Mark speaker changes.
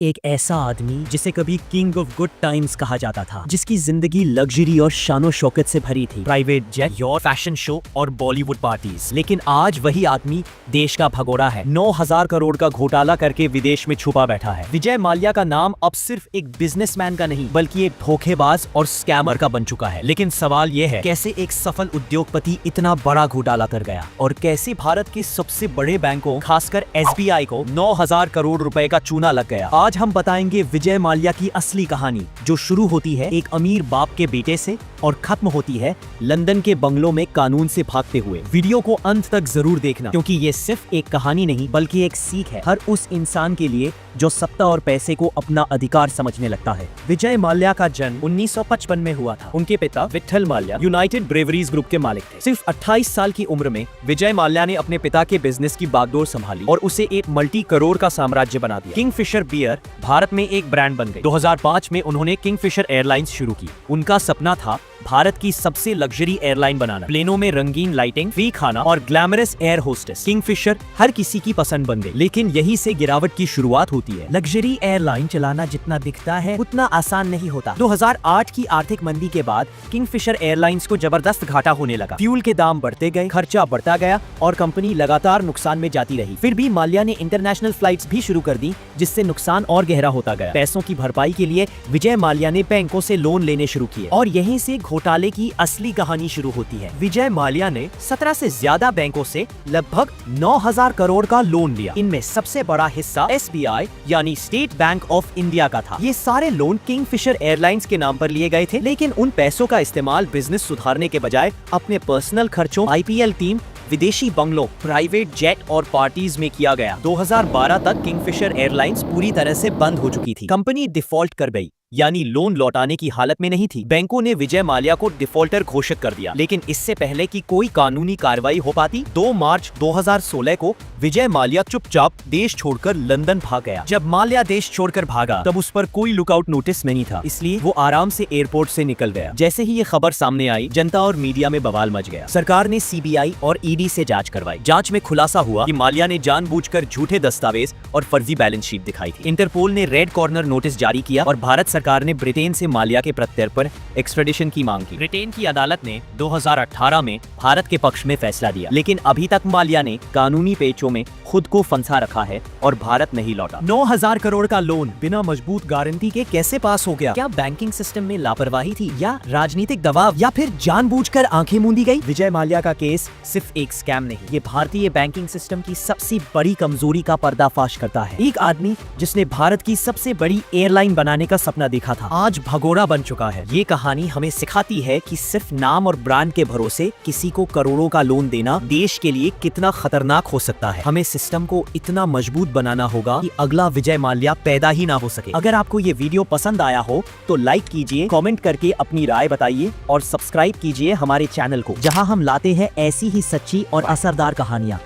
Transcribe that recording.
Speaker 1: एक ऐसा आदमी जिसे कभी किंग ऑफ गुड टाइम्स कहा जाता था, जिसकी जिंदगी लग्जरी और शानो शौकत से भरी थी, private jet, your fashion show और बॉलीवुड पार्टीज। लेकिन आज वही आदमी देश का भगोड़ा है। 9,000 करोड़ का घोटाला करके विदेश में छुपा बैठा है। विजय माल्या का नाम अब सिर्फ एक बिजनेसमैन का नहीं बल्कि एक धोखेबाज और स्कैमर का बन चुका है। लेकिन सवाल यह है, कैसे एक सफल उद्योगपति इतना बड़ा घोटाला कर गया और कैसे भारत के सबसे बड़े बैंकों खासकर SBI को 9,000 करोड़ रुपए का चूना लग गया। आज हम बताएंगे विजय माल्या की असली कहानी, जो शुरू होती है एक अमीर बाप के बेटे से और खत्म होती है लंदन के बंगलों में कानून से भागते हुए। वीडियो को अंत तक जरूर देखना, क्योंकि ये सिर्फ एक कहानी नहीं बल्कि एक सीख है हर उस इंसान के लिए जो सत्ता और पैसे को अपना अधिकार समझने लगता है। विजय माल्या का जन्म 1955 में हुआ था। उनके पिता Vitthal Mallya United breweries group के मालिक थे। सिर्फ 28 साल की उम्र में विजय माल्या ने अपने पिता के बिजनेस की बागडोर संभाली और उसे एक मल्टी करोड़ का साम्राज्य बना दिया। किंगफिशर बियर भारत में एक ब्रांड बन गई। 2005 में उन्होंने किंगफिशर एयरलाइंस शुरू की। उनका सपना था भारत की सबसे लग्जरी एयरलाइन बनाना, प्लेनों में रंगीन लाइटिंग, फ्री खाना और ग्लैमरस एयर होस्टेस। किंगफिशर हर किसी की पसंद बन गई, लेकिन यहीं से गिरावट की शुरुआत होती है। लग्जरी एयरलाइन चलाना जितना दिखता है उतना आसान नहीं होता। 2008 की आर्थिक मंदी के बाद किंगफिशर एयरलाइंस को जबरदस्त घाटा होने लगा। फ्यूल के दाम बढ़ते गए, खर्चा बढ़ता गया और कंपनी लगातार नुकसान में जाती रही। फिर भी माल्या ने इंटरनेशनल फ्लाइट्स भी शुरू कर दी, जिससे नुकसान और गहरा होता गया। पैसों की भरपाई के लिए विजय माल्या ने बैंकों से लोन लेने शुरू किए और यहीं से घोटाले की असली कहानी शुरू होती है। विजय माल्या ने 17 से ज्यादा बैंकों से लगभग 9,000 करोड़ का लोन लिया। इनमें सबसे बड़ा हिस्सा SBI यानी स्टेट बैंक ऑफ इंडिया का था। ये सारे लोन किंगफिशर एयरलाइंस के नाम पर लिए गए थे, लेकिन उन पैसों का इस्तेमाल बिजनेस सुधारने के बजाय अपने पर्सनल खर्चों, IPL टीम, विदेशी बंगलों, प्राइवेट जेट और पार्टीज में किया गया। 2012 तक किंगफिशर एयरलाइंस पूरी तरह से बंद हो चुकी थी। कंपनी डिफॉल्ट कर गई, यानी लोन लौटाने की हालत में नहीं थी। बैंकों ने विजय माल्या को डिफॉल्टर घोषित कर दिया, लेकिन इससे पहले कि कोई कानूनी कार्रवाई हो पाती, 2 मार्च 2016 को विजय माल्या चुपचाप देश छोड़कर लंदन भाग गया। जब माल्या देश छोड़कर भागा तब उस पर कोई लुकआउट नोटिस नहीं था, इसलिए वो आराम से एयरपोर्ट से निकल गया। जैसे ही ये खबर सामने आई, जनता और मीडिया में बवाल मच गया। सरकार ने CBI और ED से जांच करवाई। जांच में खुलासा हुआ कि माल्या ने जानबूझकर झूठे दस्तावेज और फर्जी बैलेंस शीट दिखाई थी। इंटरपोल ने रेड कॉर्नर नोटिस जारी किया और भारत सरकार ने ब्रिटेन से माल्या के प्रत्यर्पण एक्सट्रेडिशन की मांग की। ब्रिटेन की अदालत ने 2018 में भारत के पक्ष में फैसला दिया, लेकिन अभी तक माल्या ने कानूनी पेचों में खुद को फंसा रखा है और भारत नहीं लौटा। 9,000 करोड़ का लोन बिना मजबूत गारंटी के कैसे पास हो गया? क्या बैंकिंग सिस्टम में लापरवाही थी, या राजनीतिक दबाव, या फिर जानबूझकर आंखें मूंदी गई? विजय माल्या का केस सिर्फ एक स्कैम नहीं, ये भारतीय बैंकिंग सिस्टम की सबसे बड़ी कमजोरी का पर्दाफाश करता है। एक आदमी जिसने भारत की सबसे बड़ी एयरलाइन बनाने का सपना देखा था, आज भगोड़ा बन चुका है। ये कहानी हमें सिखाती है कि सिर्फ नाम और ब्रांड के भरोसे किसी को करोड़ों का लोन देना देश के लिए कितना खतरनाक हो सकता है। हमें सिस्टम को इतना मजबूत बनाना होगा कि अगला विजय माल्या पैदा ही ना हो सके। अगर आपको ये वीडियो पसंद आया हो तो लाइक कीजिए, कमेंट करके अपनी राय बताइए और सब्सक्राइब कीजिए हमारे चैनल को, जहां हम लाते हैं ऐसी ही सच्ची और असरदार कहानियां।